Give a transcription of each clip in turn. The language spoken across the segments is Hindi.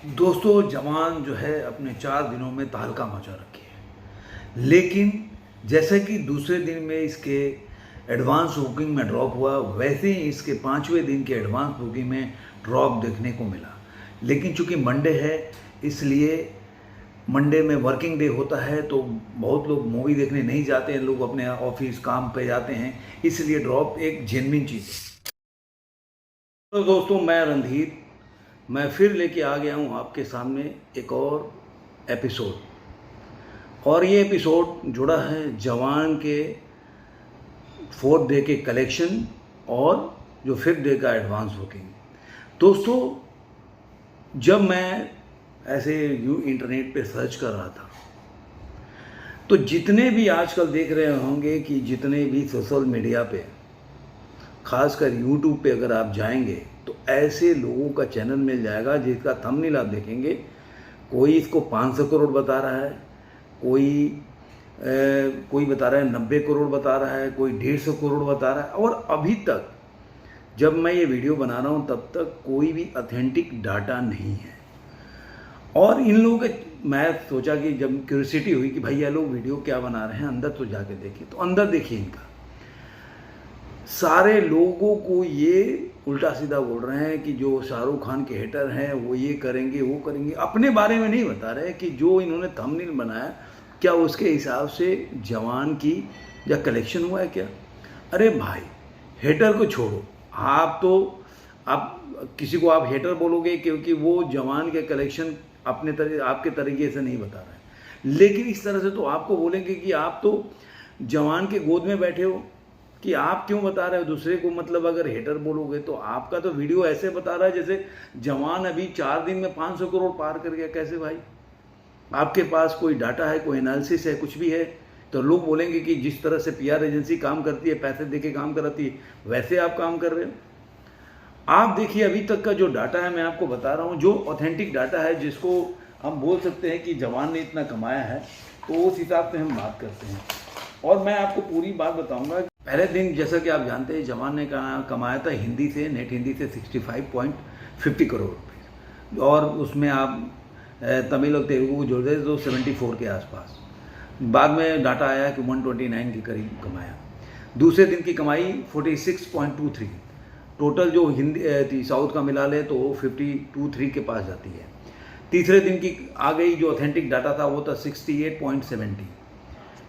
दोस्तों, जवान जो है अपने 4 दिनों में तहलका मचा रखी है। लेकिन जैसे कि दूसरे दिन में इसके एडवांस बुकिंग में ड्रॉप हुआ, वैसे ही इसके 5वें दिन के एडवांस बुकिंग में ड्रॉप देखने को मिला। लेकिन चूंकि मंडे है, इसलिए मंडे में वर्किंग डे होता है, तो बहुत लोग मूवी देखने नहीं जाते हैं, लोग अपने ऑफिस काम पे जाते हैं, इसलिए ड्रॉप एक जेन्युइन चीज़ है। तो दोस्तों, मैं रणधीर मैं फिर लेके आ गया हूँ आपके सामने एक और एपिसोड। और ये एपिसोड जुड़ा है जवान के 4th डे के कलेक्शन और जो 5th डे का एडवांस बुकिंग। दोस्तों, जब मैं ऐसे यूँ इंटरनेट पे सर्च कर रहा था, तो जितने भी आजकल देख रहे होंगे कि जितने भी सोशल मीडिया पे, खासकर यूट्यूब पे अगर आप जाएंगे तो ऐसे लोगों का चैनल मिल जाएगा जिसका थंबनेल आप देखेंगे। कोई इसको 500 करोड़ बता रहा है, कोई बता रहा है 90 करोड़ बता रहा है, कोई 150 करोड़ बता रहा है। और अभी तक जब मैं ये वीडियो बना रहा हूँ तब तक कोई भी ऑथेंटिक डाटा नहीं है। और इन लोगों के मैं सोचा कि जब क्यूरियोसिटी हुई कि भाई ये लोग वीडियो क्या बना रहे हैं, अंदर तो जाके देखिए। तो अंदर देखिए, इनका सारे लोगों को ये उल्टा सीधा बोल रहे हैं कि जो शाहरुख खान के हेटर हैं वो ये करेंगे वो करेंगे। अपने बारे में नहीं बता रहे कि जो इन्होंने थंबनेल बनाया क्या उसके हिसाब से जवान की या कलेक्शन हुआ है क्या। अरे भाई, हेटर को छोड़ो, आप किसी को आप हेटर बोलोगे क्योंकि वो जवान के कलेक्शन अपने आपके तरीके से नहीं बता रहे हैं। लेकिन इस तरह से तो आपको बोलेंगे कि आप तो जवान के गोद में बैठे हो, कि आप क्यों बता रहे हो दूसरे को। मतलब अगर हेटर बोलोगे तो आपका तो वीडियो ऐसे बता रहा है जैसे जवान अभी 4 दिन में 500 करोड़ पार कर गया। कैसे भाई? आपके पास कोई डाटा है, कोई एनालिसिस है, कुछ भी है? तो लोग बोलेंगे कि जिस तरह से पीआर एजेंसी काम करती है, पैसे देके काम कराती है, वैसे आप काम कर रहे हो। आप देखिए, अभी तक का जो डाटा है मैं आपको बता रहा हूँ, जो ऑथेंटिक डाटा है जिसको हम बोल सकते हैं कि जवान ने इतना कमाया है, तो उस हिसाब से हम बात करते हैं। और मैं आपको पूरी बात बताऊंगा। पहले दिन जैसा कि आप जानते हैं, जवान ने कमाया था हिंदी से, नेट हिंदी से 65.50 करोड़ रुपये। और उसमें आप तमिल और तेलुगु को जोड़ दें तो 74 के आसपास। बाद में डाटा आया कि 129 के करीब कमाया। दूसरे दिन की कमाई 46.23। टोटल जो हिंदी साउथ का मिला ले तो 52.3 के पास जाती है। तीसरे दिन की आ गई जो ऑथेंटिक डाटा था वो था 68.70।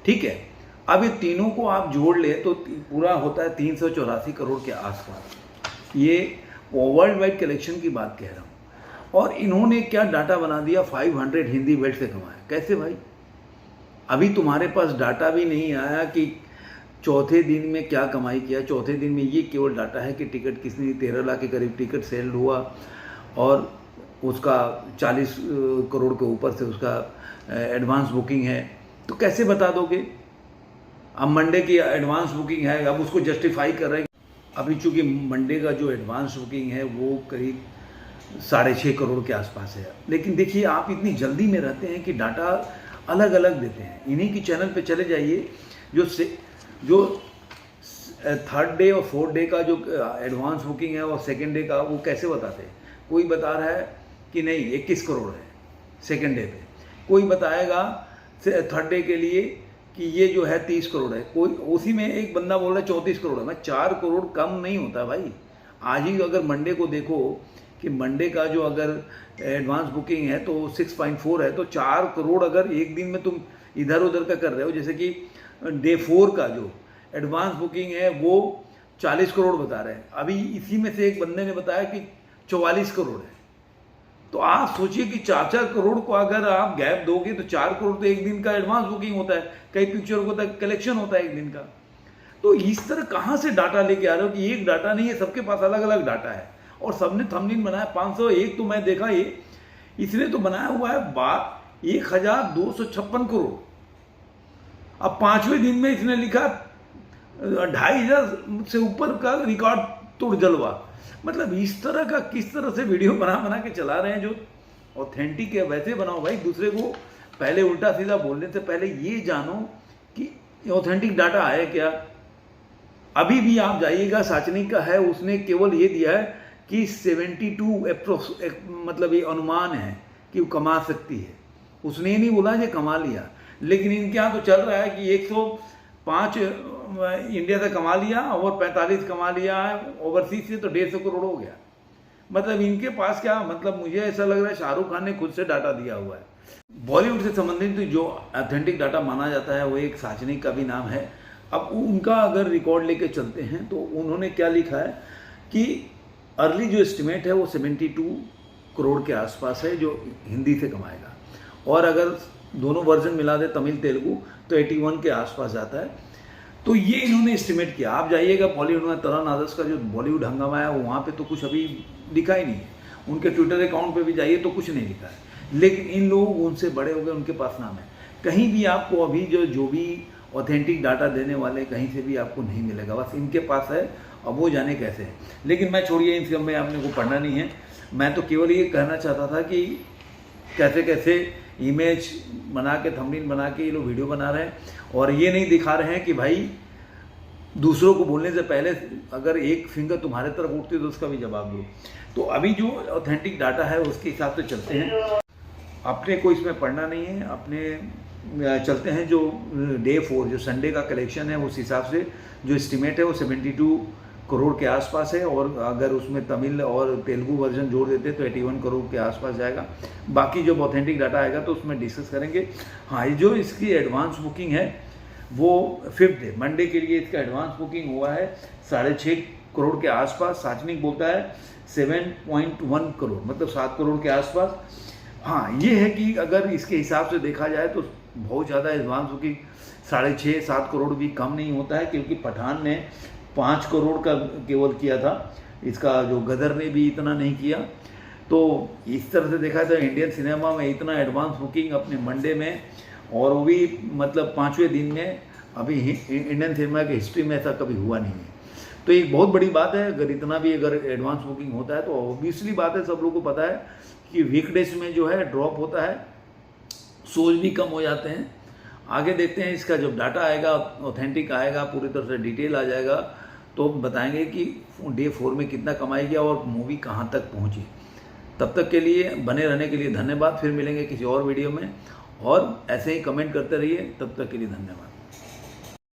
ठीक है, अब ये तीनों को आप जोड़ ले तो पूरा होता है 384 करोड़ के आसपास। ये वर्ल्ड वाइड कलेक्शन की बात कह रहा हूँ। और इन्होंने क्या डाटा बना दिया, 500 हिंदी बेल्ट से कमाया। कैसे भाई? अभी तुम्हारे पास डाटा भी नहीं आया कि चौथे दिन में क्या कमाई किया। चौथे दिन में ये केवल डाटा है कि टिकट किसने 13 लाख के करीब टिकट सेल हुआ और उसका 40 करोड़ के ऊपर से उसका एडवांस बुकिंग है। तो कैसे बता दोगे? अब मंडे की एडवांस बुकिंग है, अब उसको जस्टिफाई कर रहे हैं। अभी चूंकि मंडे का जो एडवांस बुकिंग है वो करीब 6.5 करोड़ के आसपास है। लेकिन देखिए, आप इतनी जल्दी में रहते हैं कि डाटा अलग अलग देते हैं। इन्हीं की चैनल पे चले जाइए, जो 3rd डे और 4th डे का जो एडवांस बुकिंग है और 2nd डे का, वो कैसे बताते हैं। कोई बता रहा है कि नहीं 21 करोड़ है 2nd डे पे, कोई बताएगा 3rd डे के लिए कि ये जो है 30 करोड़ है, कोई उसी में एक बंदा बोल रहा है 34 करोड़ है। मैं 4 करोड़ कम नहीं होता भाई। आज ही अगर मंडे को देखो कि मंडे का जो अगर एडवांस बुकिंग है तो 6.4 है, तो 4 करोड़ अगर एक दिन में तुम इधर उधर का कर रहे हो। जैसे कि डे 4 का जो एडवांस बुकिंग है वो 40 करोड़ बता रहे हैं, अभी इसी में से एक बंदे ने बताया कि 44 करोड़ है। तो आप सोचिए कि 4 करोड़ को अगर आप गैप दोगे तो 4 करोड़ तो एक दिन का एडवांस बुकिंग होता है, कई पिक्चर को तक कलेक्शन होता है एक दिन का। तो इस तरह कहाँ से डाटा लेके आ रहे हो कि एक डाटा नहीं है, सबके पास अलग अलग डाटा है। और सबने थंबनेल बनाया 501, तो मैं देखा ये इसने तो बनाया हुआ है 1256 करोड़। अब 5वें दिन में इसने लिखा 2,500 से ऊपर का रिकॉर्ड तोड़ जलवा। मतलब इस तरह का किस तरह से वीडियो बना के चला रहे हैं। जो ऑथेंटिक है वैसे बनाओ भाई। दूसरे को पहले उल्टा सीधा बोलने से पहले ये जानो कि ऑथेंटिक डाटा है क्या। अभी भी आप जाइएगा, साचनी का है, उसने केवल ये दिया है कि 72 मतलब ये अनुमान है कि वो कमा सकती है। उसने ये नहीं बोला कि कमा लिया, लेकिन इनके यहाँ तो चल रहा है कि 105 इंडिया से कमा लिया और 45 कमा लिया है ओवरसीज से, तो 150 करोड़ हो गया। मतलब इनके पास क्या, मतलब मुझे ऐसा लग रहा है शाहरुख खान ने खुद से डाटा दिया हुआ है। बॉलीवुड से संबंधित जो ऑथेंटिक डाटा माना जाता है वो एक साजनिक का भी नाम है। अब उनका अगर रिकॉर्ड लेके चलते हैं तो उन्होंने क्या लिखा है कि अर्ली जो एस्टिमेट है वो 72 करोड़ के आसपास है जो हिंदी से कमाएगा, और अगर दोनों वर्जन मिला दे तमिल तेलुगु तो 81 के आसपास जाता है। तो ये इन्होंने एस्टिमेट किया। आप जाइएगा बॉलीवुड में, तरण आदर्श का जो बॉलीवुड हंगामा है वहाँ पे तो कुछ अभी लिखा ही नहीं है। उनके ट्विटर अकाउंट पे भी जाइए तो कुछ नहीं लिखा है, लेकिन इन लोग उनसे बड़े हो गए, उनके पास नाम है। कहीं भी आपको अभी जो भी ऑथेंटिक डाटा देने वाले कहीं से भी आपको नहीं मिलेगा, बस इनके पास है। अब वो जाने कैसे है, लेकिन मैं छोड़िए, इन सब में आपने को पढ़ना नहीं है। मैं तो केवल ये कहना चाहता था कि कैसे कैसे इमेज बना के, थंबनेल बना के ये लोग वीडियो बना रहे हैं, और ये नहीं दिखा रहे हैं कि भाई दूसरों को बोलने से पहले अगर एक फिंगर तुम्हारे तरफ उठती तो उसका भी जवाब दो। तो अभी जो ऑथेंटिक डाटा है उसके हिसाब से चलते हैं, अपने को इसमें पढ़ना नहीं है। अपने चलते हैं जो डे 4 जो संडे का कलेक्शन है, उस हिसाब से जो एस्टिमेट है वो 72 करोड़ के आसपास है, और अगर उसमें तमिल और तेलुगु वर्जन जोड़ देते तो 81 करोड़ के आसपास जाएगा। बाकी जब ऑथेंटिक डाटा आएगा तो उसमें डिस्कस करेंगे। हाँ, ये जो इसकी एडवांस बुकिंग है वो 5th डे मंडे के लिए इसका एडवांस बुकिंग हुआ है 6.5 करोड़ के आसपास। साचनिक बोलता है 7.1 करोड़, मतलब 7 करोड़ के आसपास। हाँ, ये है कि अगर इसके हिसाब से देखा जाए तो बहुत ज़्यादा एडवांस बुकिंग 6.5-7 करोड़ भी कम नहीं होता है, क्योंकि पठान ने 5 करोड़ का केवल किया था, इसका जो गदर ने भी इतना नहीं किया। तो इस तरह से देखा तो इंडियन सिनेमा में इतना एडवांस बुकिंग अपने मंडे में, और वो भी मतलब 5वें दिन में, अभी इंडियन सिनेमा की हिस्ट्री में ऐसा कभी हुआ नहीं है। तो एक बहुत बड़ी बात है। अगर इतना भी अगर एडवांस बुकिंग होता है तो ऑब्वियसली बात है, सब लोगों को पता है कि वीकडेज में जो है ड्रॉप होता है, शोज भी कम हो जाते हैं। आगे देखते हैं, इसका जब डाटा आएगा, ऑथेंटिक आएगा, पूरी तरह से डिटेल आ जाएगा, तो बताएंगे कि डे 4 में कितना कमाई गया और मूवी कहाँ तक पहुँची। तब तक के लिए बने रहने के लिए धन्यवाद। फिर मिलेंगे किसी और वीडियो में, और ऐसे ही कमेंट करते रहिए। तब तक के लिए धन्यवाद।